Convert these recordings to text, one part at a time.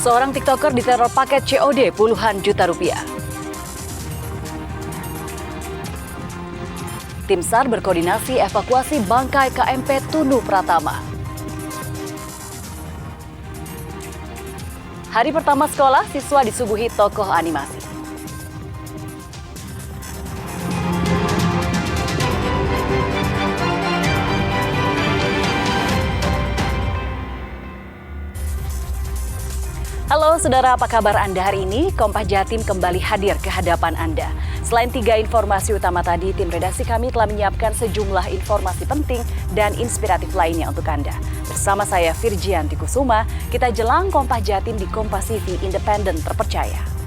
Seorang TikToker diteror paket COD puluhan juta rupiah. Tim SAR berkoordinasi evakuasi bangkai KMP Tunu Pratama. Hari pertama sekolah, siswa disuguhi tokoh animasi. Halo saudara, apa kabar Anda hari ini? Kompas Jatim kembali hadir ke hadapan Anda. Selain 3 informasi utama tadi, tim redaksi kami telah menyiapkan sejumlah informasi penting dan inspiratif lainnya untuk Anda. Bersama saya Virgianti Kusuma, kita jelang Kompas Jatim di Kompas TV independen terpercaya.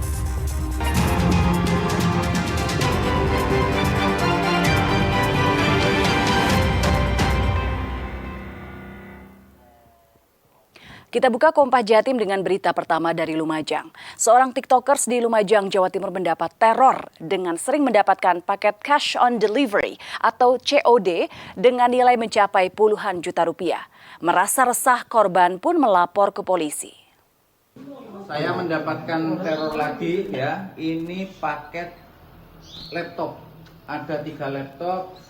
Kita buka Kompas Jatim dengan berita pertama dari Lumajang. Seorang TikTokers di Lumajang, Jawa Timur mendapat teror dengan sering mendapatkan paket cash on delivery atau COD dengan nilai mencapai puluhan juta rupiah. Merasa resah, korban pun melapor ke polisi. Saya mendapatkan teror lagi ya, ini paket laptop. Ada 3 laptop.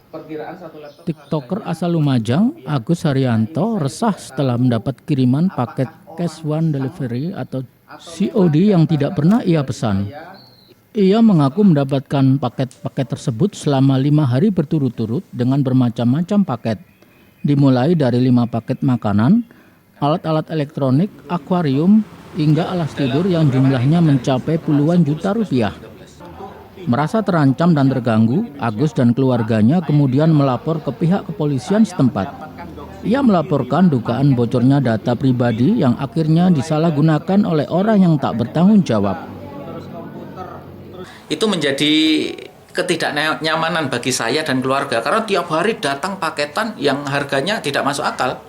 Perkiraan 1 laptop. TikToker asal Lumajang, Agus Haryanto, resah setelah mendapat kiriman paket cash one delivery atau COD yang tidak pernah ia pesan. Ia mengaku mendapatkan paket-paket tersebut selama 5 hari berturut-turut dengan bermacam-macam paket. Dimulai dari 5 paket makanan, alat-alat elektronik, akuarium, hingga alas tidur yang jumlahnya mencapai puluhan juta rupiah. Merasa terancam dan terganggu, Agus dan keluarganya kemudian melapor ke pihak kepolisian setempat. Ia melaporkan dugaan bocornya data pribadi yang akhirnya disalahgunakan oleh orang yang tak bertanggung jawab. Itu menjadi ketidaknyamanan bagi saya dan keluarga karena tiap hari datang paketan yang harganya tidak masuk akal.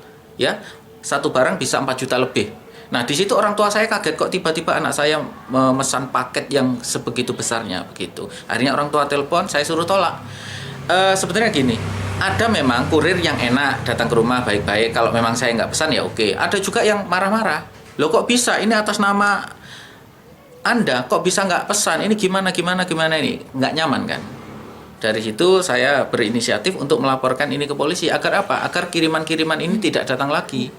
Ya, satu barang bisa 4 juta lebih. Nah, di situ orang tua saya kaget kok tiba-tiba anak saya memesan paket yang sebegitu besarnya begitu. Akhirnya orang tua telepon, saya suruh tolak. Sebenarnya gini, ada memang kurir yang enak datang ke rumah baik-baik. Kalau memang saya nggak pesan ya oke. Ada juga yang marah-marah. Loh kok bisa? Ini atas nama Anda, kok bisa nggak pesan? Ini gimana ini? Nggak nyaman kan? Dari situ saya berinisiatif untuk melaporkan ini ke polisi. Agar apa? Agar kiriman-kiriman ini tidak datang lagi.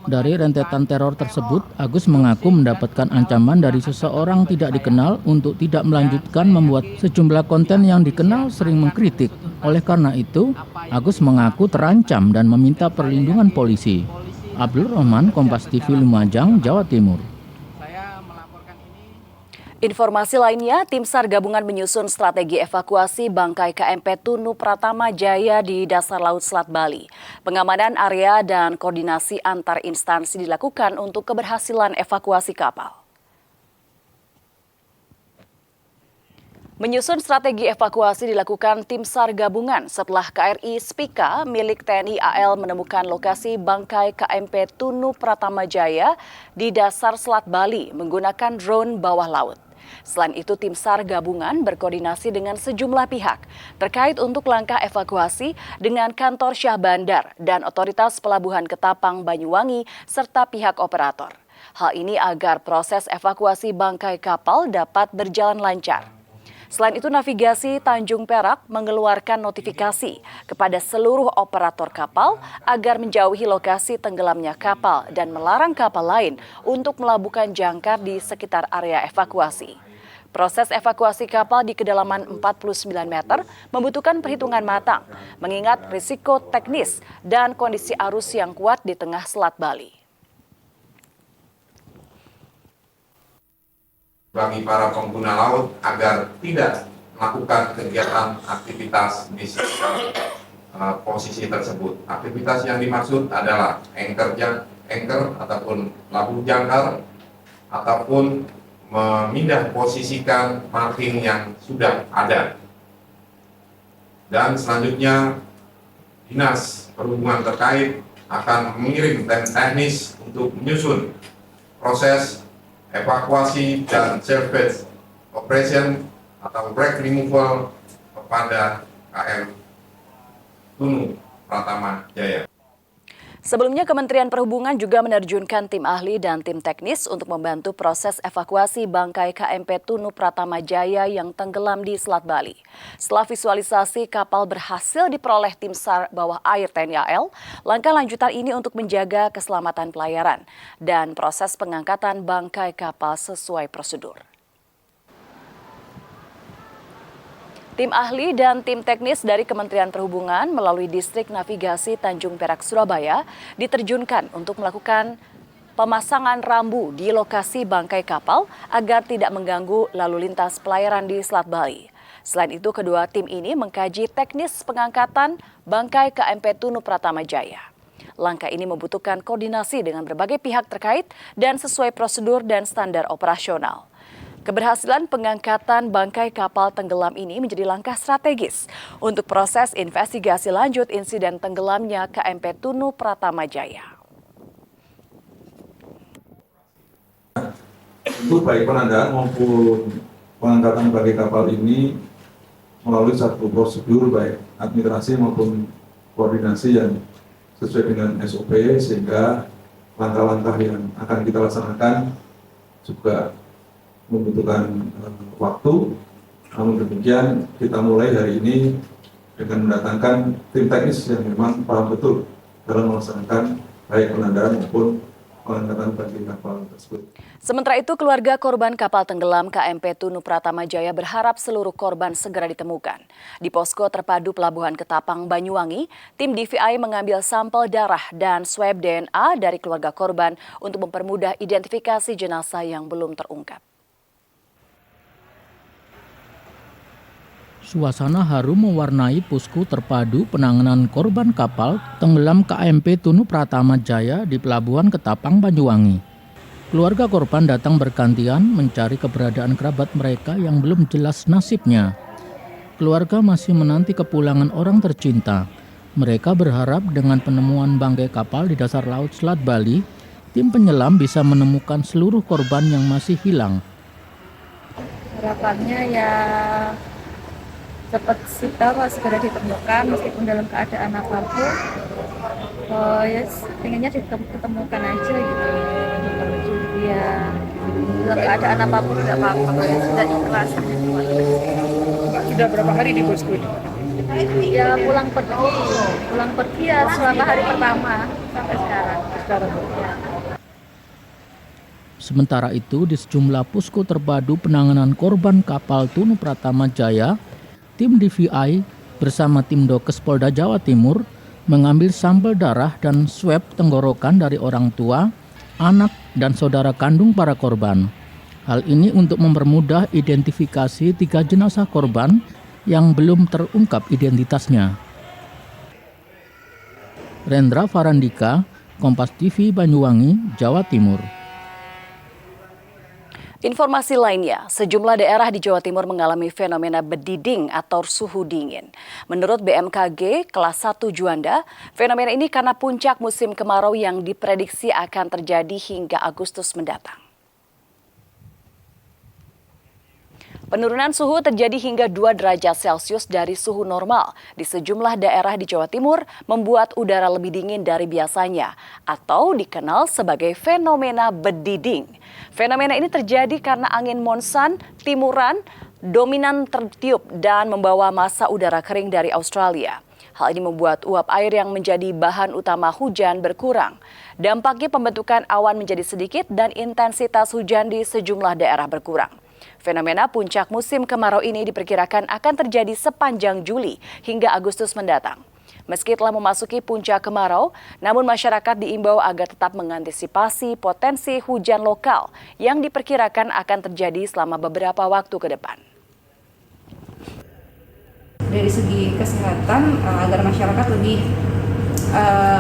Dari rentetan teror tersebut, Agus mengaku mendapatkan ancaman dari seseorang tidak dikenal untuk tidak melanjutkan membuat sejumlah konten yang dikenal sering mengkritik. Oleh karena itu, Agus mengaku terancam dan meminta perlindungan polisi. Abdul Rahman, Kompas TV Lumajang, Jawa Timur. Informasi lainnya, tim SAR gabungan menyusun strategi evakuasi bangkai KMP Tunu Pratama Jaya di dasar Laut Selat Bali. Pengamanan area dan koordinasi antar instansi dilakukan untuk keberhasilan evakuasi kapal. Menyusun strategi evakuasi dilakukan tim SAR gabungan setelah KRI Spika milik TNI AL menemukan lokasi bangkai KMP Tunu Pratama Jaya di dasar Selat Bali menggunakan drone bawah laut. Selain itu, tim SAR gabungan berkoordinasi dengan sejumlah pihak terkait untuk langkah evakuasi dengan kantor Syah Bandar dan otoritas pelabuhan Ketapang Banyuwangi serta pihak operator. Hal ini agar proses evakuasi bangkai kapal dapat berjalan lancar. Selain itu, navigasi Tanjung Perak mengeluarkan notifikasi kepada seluruh operator kapal agar menjauhi lokasi tenggelamnya kapal dan melarang kapal lain untuk melabuhkan jangkar di sekitar area evakuasi. Proses evakuasi kapal di kedalaman 49 meter membutuhkan perhitungan matang, mengingat risiko teknis dan kondisi arus yang kuat di tengah Selat Bali. Bagi para pengguna laut agar tidak melakukan kegiatan aktivitas di sekitar posisi tersebut. Aktivitas yang dimaksud adalah anchor ataupun labuh jangkar ataupun memindah posisikan marking yang sudah ada. Dan selanjutnya Dinas Perhubungan terkait akan mengirim tim teknis untuk menyusun proses evakuasi dan salvage operation atau wreck removal kepada KM Tunu Pratama Jaya. Sebelumnya, Kementerian Perhubungan juga menerjunkan tim ahli dan tim teknis untuk membantu proses evakuasi bangkai KMP Tunu Pratama Jaya yang tenggelam di Selat Bali. Setelah visualisasi kapal berhasil diperoleh tim SAR bawah air TNI AL, langkah lanjutan ini untuk menjaga keselamatan pelayaran dan proses pengangkatan bangkai kapal sesuai prosedur. Tim ahli dan tim teknis dari Kementerian Perhubungan melalui Distrik Navigasi Tanjung Perak, Surabaya diterjunkan untuk melakukan pemasangan rambu di lokasi bangkai kapal agar tidak mengganggu lalu lintas pelayaran di Selat Bali. Selain itu, kedua tim ini mengkaji teknis pengangkatan bangkai KMP Tunu Pratama Jaya. Langkah ini membutuhkan koordinasi dengan berbagai pihak terkait dan sesuai prosedur dan standar operasional. Keberhasilan pengangkatan bangkai kapal tenggelam ini menjadi langkah strategis untuk proses investigasi lanjut insiden tenggelamnya KMP Tunu Pratama Jaya. Untuk baik penandaan maupun pengangkatan bangkai kapal ini melalui satu prosedur baik administrasi maupun koordinasi yang sesuai dengan SOP, sehingga langkah-langkah yang akan kita laksanakan juga membutuhkan waktu. Namun demikian, kita mulai hari ini dengan mendatangkan tim teknis yang memang paham betul dalam melaksanakan baik penandaan maupun pengangkatan bangkai kapal tersebut. Sementara itu, keluarga korban kapal tenggelam KMP Tunu Pratama Jaya berharap seluruh korban segera ditemukan. Di posko terpadu Pelabuhan Ketapang, Banyuwangi, tim DVI mengambil sampel darah dan swab DNA dari keluarga korban untuk mempermudah identifikasi jenazah yang belum terungkap. Suasana haru mewarnai posko terpadu penanganan korban kapal tenggelam KMP Tunu Pratama Jaya di Pelabuhan Ketapang, Banyuwangi. Keluarga korban datang bergantian mencari keberadaan kerabat mereka yang belum jelas nasibnya. Keluarga masih menanti kepulangan orang tercinta. Mereka berharap dengan penemuan bangkai kapal di dasar laut Selat Bali, tim penyelam bisa menemukan seluruh korban yang masih hilang. Harapannya ya cepat segera ditemukan meskipun dalam keadaan apapun. Ya pengennya ditemukan aja gitu. Ya dalam keadaan apapun tidak apa-apa, sudah ikhlas. Sudah berapa hari di posko? Ya pulang pergi ya selama hari pertama sampai sekarang. Ya. Sementara itu, di sejumlah posko terpadu penanganan korban kapal Tunu Pratama Jaya, tim DVI bersama tim Dokes Polda Jawa Timur mengambil sampel darah dan swab tenggorokan dari orang tua, anak, dan saudara kandung para korban. Hal ini untuk mempermudah identifikasi 3 jenazah korban yang belum terungkap identitasnya. Rendra Farandika, Kompas TV, Banyuwangi, Jawa Timur. Informasi lainnya, sejumlah daerah di Jawa Timur mengalami fenomena bediding atau suhu dingin. Menurut BMKG kelas 1 Juanda, fenomena ini karena puncak musim kemarau yang diprediksi akan terjadi hingga Agustus mendatang. Penurunan suhu terjadi hingga 2 derajat Celcius dari suhu normal di sejumlah daerah di Jawa Timur, membuat udara lebih dingin dari biasanya atau dikenal sebagai fenomena bediding. Fenomena ini terjadi karena angin monsun timuran dominan tertiup dan membawa massa udara kering dari Australia. Hal ini membuat uap air yang menjadi bahan utama hujan berkurang. Dampaknya pembentukan awan menjadi sedikit dan intensitas hujan di sejumlah daerah berkurang. Fenomena puncak musim kemarau ini diperkirakan akan terjadi sepanjang Juli hingga Agustus mendatang. Meski telah memasuki puncak kemarau, namun masyarakat diimbau agar tetap mengantisipasi potensi hujan lokal yang diperkirakan akan terjadi selama beberapa waktu ke depan. Dari segi kesehatan, agar masyarakat lebih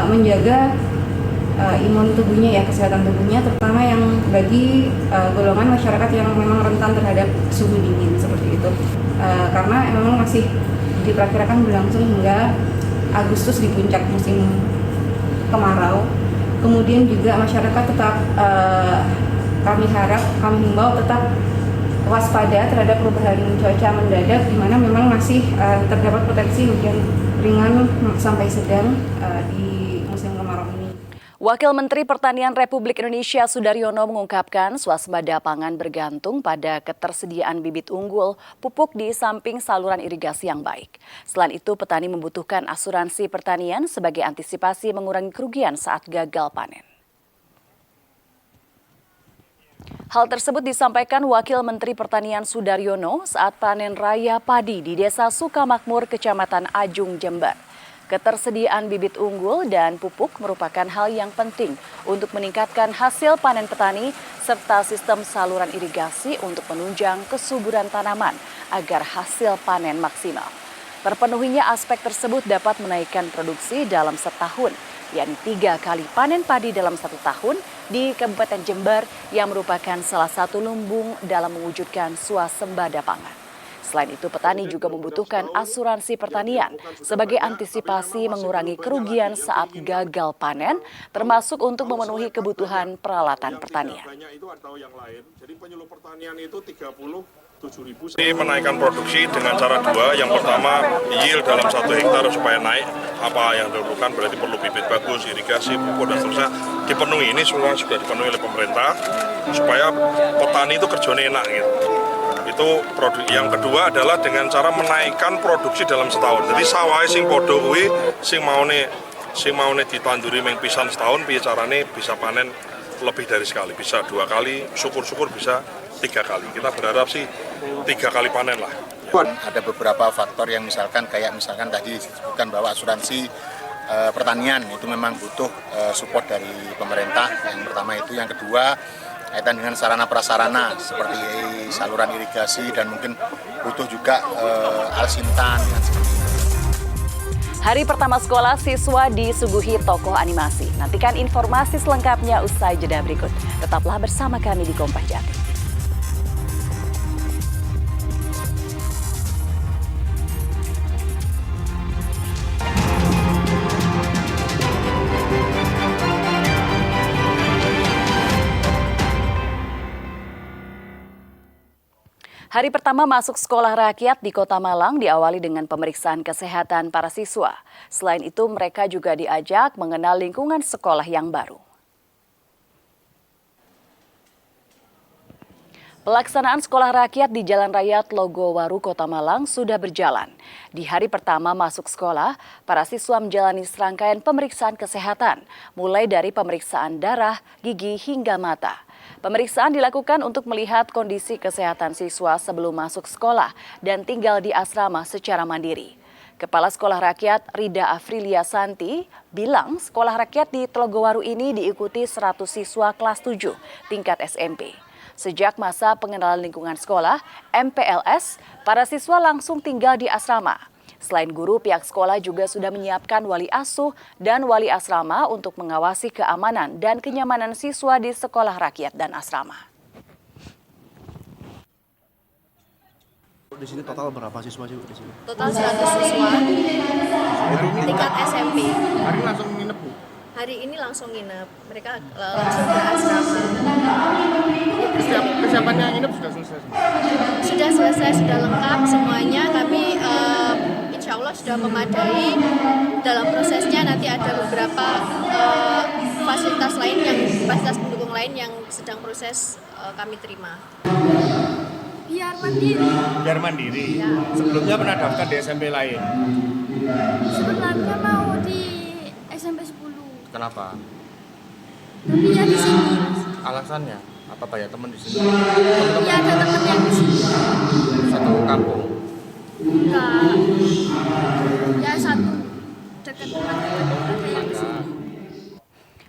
menjaga imun tubuhnya, ya, kesehatan tubuhnya, terutama yang bagi golongan masyarakat yang memang rentan terhadap suhu dingin seperti itu, karena memang masih diperkirakan berlangsung hingga Agustus di puncak musim kemarau. Kemudian juga masyarakat tetap kami himbau tetap waspada terhadap perubahan cuaca mendadak, di mana memang masih terdapat potensi hujan ringan sampai sedang di musim kemarau ini. Wakil Menteri Pertanian Republik Indonesia Sudaryono mengungkapkan swasembada pangan bergantung pada ketersediaan bibit unggul, pupuk di samping saluran irigasi yang baik. Selain itu, petani membutuhkan asuransi pertanian sebagai antisipasi mengurangi kerugian saat gagal panen. Hal tersebut disampaikan Wakil Menteri Pertanian Sudaryono saat panen raya padi di Desa Sukamakmur, Kecamatan Ajung, Jember. Ketersediaan bibit unggul dan pupuk merupakan hal yang penting untuk meningkatkan hasil panen petani serta sistem saluran irigasi untuk menunjang kesuburan tanaman agar hasil panen maksimal. Terpenuhinya aspek tersebut dapat menaikkan produksi dalam setahun, yakni 3 kali panen padi dalam 1 tahun di Kabupaten Jember yang merupakan salah satu lumbung dalam mewujudkan swasembada pangan. Selain itu, petani juga membutuhkan asuransi pertanian sebagai antisipasi mengurangi kerugian saat gagal panen, termasuk untuk memenuhi kebutuhan peralatan pertanian. Ini menaikkan produksi dengan cara 2. Yang pertama, yield dalam 1 hektar supaya naik. Apa yang diperlukan berarti perlu bibit bagus, irigasi, pupuk dan seterusnya dipenuhi. Ini semua sudah dipenuhi oleh pemerintah supaya petani itu kerjanya enak gitu. Itu produk. Yang kedua adalah dengan cara menaikkan produksi dalam setahun. Jadi sawah sing podo kuwi sing maune ditanduri meng pisan setahun piye carane bisa panen lebih dari sekali, bisa 2 kali, syukur-syukur bisa 3 kali. Kita berharap sih 3 kali panen lah. Ada beberapa faktor yang misalkan tadi disebutkan bahwa asuransi pertanian itu memang butuh support dari pemerintah. Yang pertama itu, yang kedua kaitan dengan sarana prasarana seperti saluran irigasi dan mungkin butuh juga alsintan. Hari pertama sekolah, siswa disuguhi tokoh animasi. Nantikan informasi selengkapnya usai jeda berikut. Tetaplah bersama kami di Kompas Jatim. Hari pertama masuk sekolah rakyat di Kota Malang diawali dengan pemeriksaan kesehatan para siswa. Selain itu, mereka juga diajak mengenal lingkungan sekolah yang baru. Pelaksanaan sekolah rakyat di Jalan Raya Tlogowaru, Kota Malang sudah berjalan. Di hari pertama masuk sekolah, para siswa menjalani serangkaian pemeriksaan kesehatan, mulai dari pemeriksaan darah, gigi, hingga mata. Pemeriksaan dilakukan untuk melihat kondisi kesehatan siswa sebelum masuk sekolah dan tinggal di asrama secara mandiri. Kepala Sekolah Rakyat Rida Afrilia Santi bilang sekolah rakyat di Tlogowaru ini diikuti 100 siswa kelas 7 tingkat SMP. Sejak masa pengenalan lingkungan sekolah, MPLS, para siswa langsung tinggal di asrama. Selain guru, pihak sekolah juga sudah menyiapkan wali asuh dan wali asrama untuk mengawasi keamanan dan kenyamanan siswa di sekolah rakyat dan asrama. Di sini total berapa siswa sih di sini? Total 100 siswa tingkat SMP. Hari ini langsung nginep, Bu? Hari ini langsung nginep. Mereka langsung ke asrama. Persiapannya nginep sudah selesai? Sudah selesai, sudah lengkap semuanya. Kami insya Allah sudah memadai. Dalam prosesnya nanti ada beberapa fasilitas pendukung lain yang sedang proses kami terima. Biar mandiri. Biar mandiri. Ya. Sebelumnya pernah daftar di SMP lain. Sebenarnya mau di SMP 10. Kenapa? Tapi ya di sini. Alasannya apa banyak teman di sini? Ya ada teman yang di sini. Satu kampung. Enggak. Ya satu dekat rumah ada yang di sini.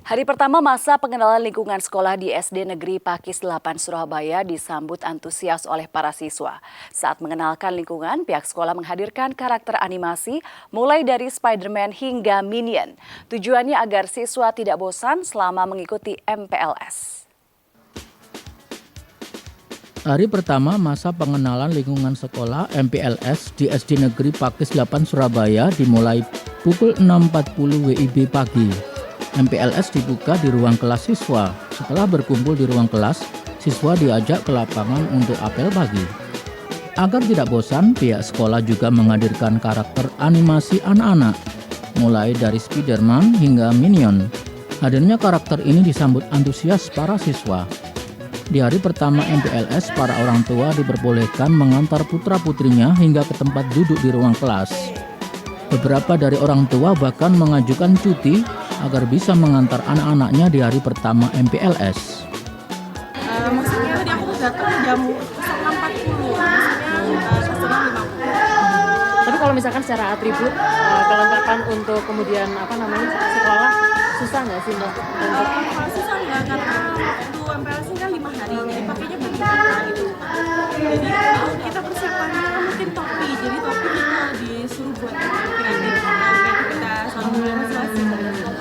Hari pertama masa pengenalan lingkungan sekolah di SD Negeri Pakis 8 Surabaya disambut antusias oleh para siswa. Saat mengenalkan lingkungan, pihak sekolah menghadirkan karakter animasi mulai dari Spider-Man hingga Minion. Tujuannya agar siswa tidak bosan selama mengikuti MPLS. Hari pertama masa pengenalan lingkungan sekolah MPLS di SD Negeri Pakis 8 Surabaya dimulai pukul 6.40 WIB pagi. MPLS dibuka di ruang kelas siswa. Setelah berkumpul di ruang kelas, siswa diajak ke lapangan untuk apel pagi. Agar tidak bosan, pihak sekolah juga menghadirkan karakter animasi anak-anak, mulai dari Spider-Man hingga Minion. Hadirnya karakter ini disambut antusias para siswa. Di hari pertama MPLS, para orang tua diperbolehkan mengantar putra-putrinya hingga ke tempat duduk di ruang kelas. Beberapa dari orang tua bahkan mengajukan cuti agar bisa mengantar anak-anaknya di hari pertama MPLS. Maksudnya tadi aku datang jam 06.40, maksudnya pesanan 50. Tapi kalau misalkan secara atribut, kelengkapan untuk kemudian sekolah, susah nggak sih Mbak? Kalau susah nggak, karena waktu MPLS kan 5 hari, jadi pakainya baju gitu. Jadi kita persiapannya mungkin topi, jadi topi kita disuruh buat kreatif. Kita sambil masing-masing.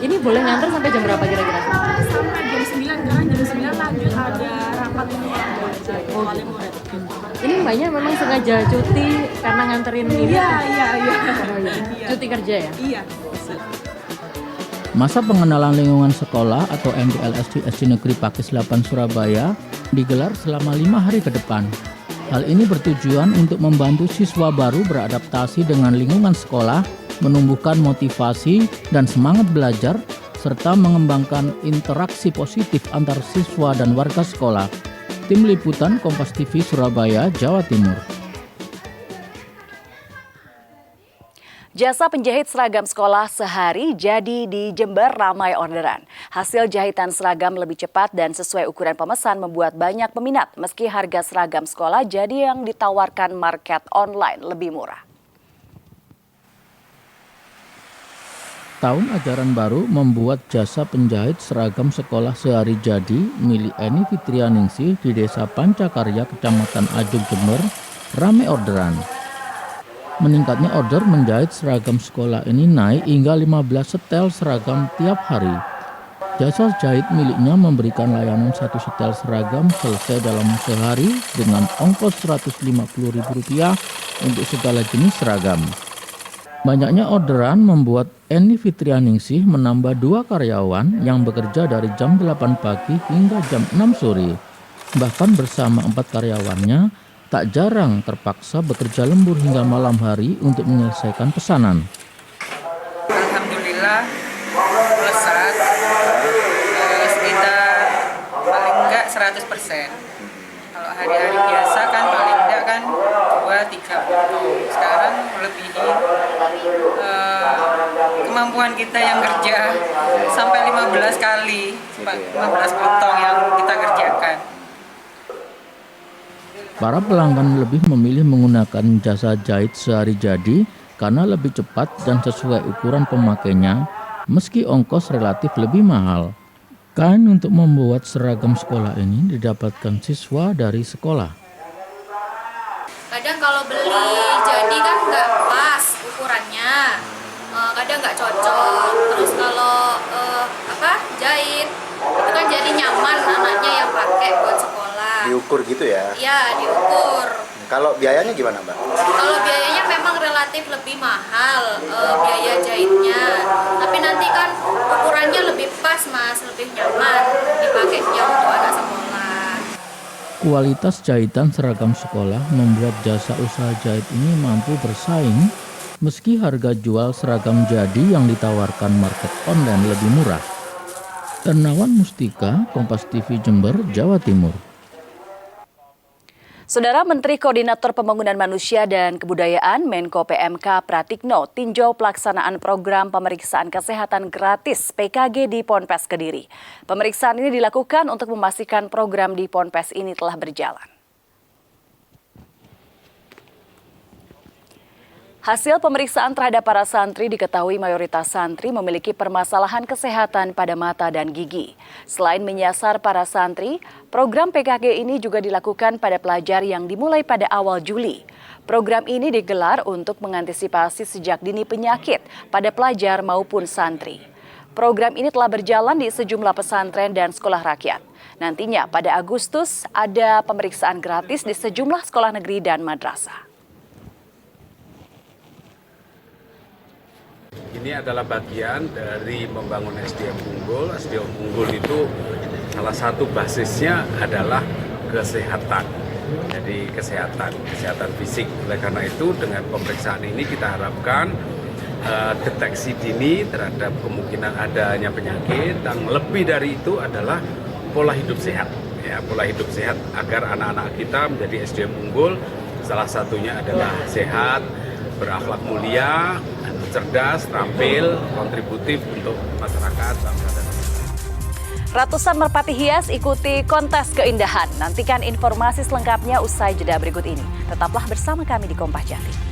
Ini boleh nganter sampai jam berapa kira-kira? Sampai jam 9, karena jam 9 lanjut ada rapat ini wali murid. Ini Mbaknya memang sengaja cuti karena nganterin ini? Iya. Cuti kerja ya? Iya. Masa pengenalan lingkungan sekolah atau MPLS di SD Negeri Pakis 8 Surabaya digelar selama 5 hari ke depan. Hal ini bertujuan untuk membantu siswa baru beradaptasi dengan lingkungan sekolah, menumbuhkan motivasi dan semangat belajar, serta mengembangkan interaksi positif antar siswa dan warga sekolah. Tim Liputan Kompas TV Surabaya, Jawa Timur. Jasa penjahit seragam sekolah sehari jadi di Jember ramai orderan. Hasil jahitan seragam lebih cepat dan sesuai ukuran pemesan membuat banyak peminat, meski harga seragam sekolah jadi yang ditawarkan market online lebih murah. Tahun ajaran baru membuat jasa penjahit seragam sekolah sehari jadi milik Eni Fitrianingsih di Desa Pancakarya, Kecamatan Ajung, Jember, ramai orderan. Meningkatnya order menjahit seragam sekolah ini naik hingga 15 setel seragam tiap hari. Jasa jahit miliknya memberikan layanan 1 setel seragam selesai dalam sehari dengan ongkos Rp150.000 untuk segala jenis seragam. Banyaknya orderan membuat Eni Fitrianingsih menambah 2 karyawan yang bekerja dari jam 8 pagi hingga jam 6 sore. Bahkan bersama 4 karyawannya, tak jarang terpaksa bekerja lembur hingga malam hari untuk menyelesaikan pesanan. Alhamdulillah melesat sekitar paling enggak 100%. Kalau hari-hari biasa kan paling enggak kan 2-3 potong. Sekarang melebihi kemampuan kita yang kerja sampai 15 kali, 15 potong yang kita kerjakan. Para pelanggan lebih memilih menggunakan jasa jahit sehari jadi karena lebih cepat dan sesuai ukuran pemakainya, meski ongkos relatif lebih mahal. Kain untuk membuat seragam sekolah ini didapatkan siswa dari sekolah. Kadang kalau beli jadi kan nggak pas ukurannya, kadang nggak cocok. Terus kalau jahit itu kan jadi nyaman anaknya yang pakai buat sekolah. Diukur gitu ya? Iya, diukur. Kalau biayanya gimana Mbak? Kalau biayanya memang relatif lebih mahal biaya jahitnya. Tapi nanti kan ukurannya lebih pas Mas, lebih nyaman dipakainya untuk anak sekolah. Kualitas jahitan seragam sekolah membuat jasa usaha jahit ini mampu bersaing meski harga jual seragam jadi yang ditawarkan market online lebih murah. Ernawan Mustika, Kompas TV Jember, Jawa Timur. Saudara Menteri Koordinator Pembangunan Manusia dan Kebudayaan Menko PMK Pratikno tinjau pelaksanaan program pemeriksaan kesehatan gratis PKG di Ponpes Kediri. Pemeriksaan ini dilakukan untuk memastikan program di Ponpes ini telah berjalan. Hasil pemeriksaan terhadap para santri diketahui mayoritas santri memiliki permasalahan kesehatan pada mata dan gigi. Selain menyasar para santri, program PKG ini juga dilakukan pada pelajar yang dimulai pada awal Juli. Program ini digelar untuk mengantisipasi sejak dini penyakit pada pelajar maupun santri. Program ini telah berjalan di sejumlah pesantren dan sekolah rakyat. Nantinya pada Agustus ada pemeriksaan gratis di sejumlah sekolah negeri dan madrasah. Ini adalah bagian dari membangun SDM unggul. SDM unggul itu salah satu basisnya adalah kesehatan. Jadi kesehatan fisik. Oleh karena itu dengan pemeriksaan ini kita harapkan deteksi dini terhadap kemungkinan adanya penyakit, dan lebih dari itu adalah pola hidup sehat. Ya, pola hidup sehat agar anak-anak kita menjadi SDM unggul. Salah satunya adalah sehat, berakhlak mulia, cerdas, terampil, kontributif untuk masyarakat, bangsa dan negara. Ratusan merpati hias ikuti kontes keindahan. Nantikan informasi selengkapnya usai jeda berikut ini. Tetaplah bersama kami di Kompas Jatim.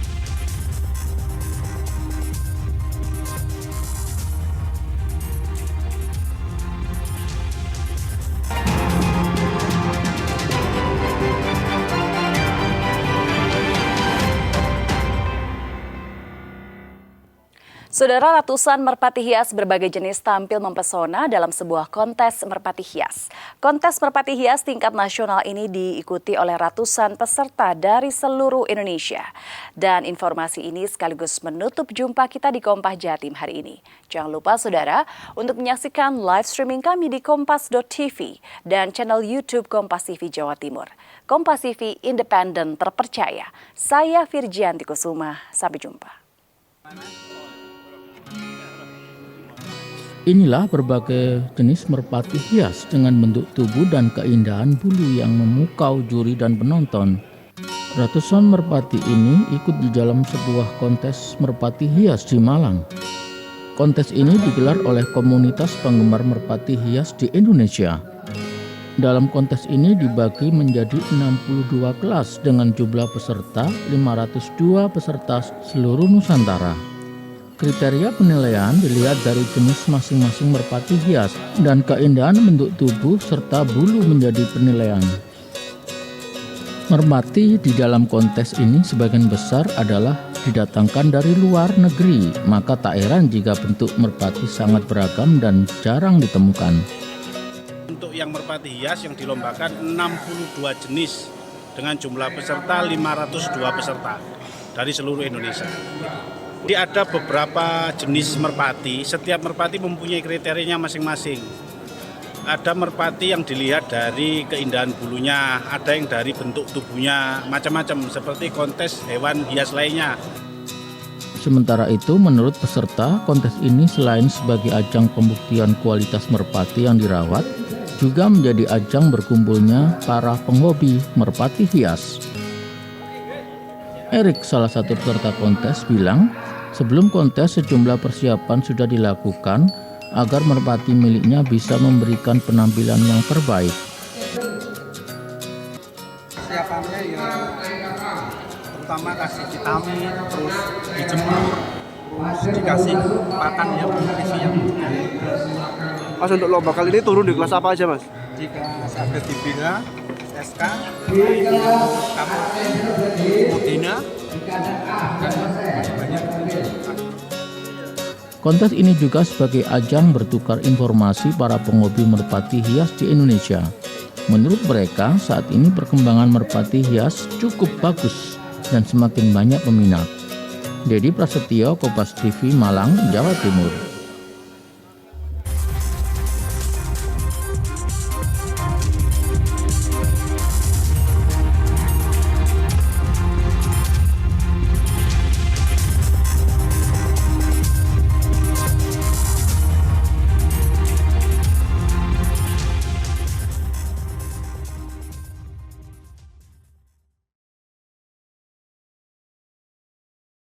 Saudara, ratusan merpati hias berbagai jenis tampil mempesona dalam sebuah kontes merpati hias. Kontes merpati hias tingkat nasional ini diikuti oleh ratusan peserta dari seluruh Indonesia. Dan informasi ini sekaligus menutup jumpa kita di Kompas Jatim hari ini. Jangan lupa saudara untuk menyaksikan live streaming kami di kompas.tv dan channel YouTube Kompas TV Jawa Timur. Kompas TV independen terpercaya. Saya Virgianti Kusuma. Sampai jumpa. Inilah berbagai jenis merpati hias dengan bentuk tubuh dan keindahan bulu yang memukau juri dan penonton. Ratusan merpati ini ikut di dalam sebuah kontes merpati hias di Malang. Kontes ini digelar oleh komunitas penggemar merpati hias di Indonesia. Dalam kontes ini dibagi menjadi 62 kelas dengan jumlah peserta 502 peserta seluruh Nusantara. Kriteria penilaian dilihat dari jenis masing-masing merpati hias dan keindahan bentuk tubuh serta bulu menjadi penilaian. Merpati di dalam kontes ini sebagian besar adalah didatangkan dari luar negeri, maka tak heran jika bentuk merpati sangat beragam dan jarang ditemukan. Untuk yang merpati hias yang dilombakan 62 jenis dengan jumlah peserta 502 peserta dari seluruh Indonesia. Jadi ada beberapa jenis merpati, setiap merpati mempunyai kriterianya masing-masing. Ada merpati yang dilihat dari keindahan bulunya, ada yang dari bentuk tubuhnya, macam-macam seperti kontes hewan hias lainnya. Sementara itu, menurut peserta, kontes ini selain sebagai ajang pembuktian kualitas merpati yang dirawat, juga menjadi ajang berkumpulnya para penghobi merpati hias. Erik, salah satu peserta kontes, bilang, sebelum kontes sejumlah persiapan sudah dilakukan agar merpati miliknya bisa memberikan penampilan yang terbaik. Persiapannya ya terutama kasih vitamin, terus dijemur, terus dikasih pakan yang nutrisi yang Mas, untuk lomba kali ini turun di kelas apa aja, Mas? Di kelas ada Tibina, SK, Udina, Kontes ini juga sebagai ajang bertukar informasi para penghobi merpati hias di Indonesia. Menurut mereka, saat ini perkembangan merpati hias cukup bagus dan semakin banyak peminat. Dedi Prasetyo, Kompas TV, Malang, Jawa Timur.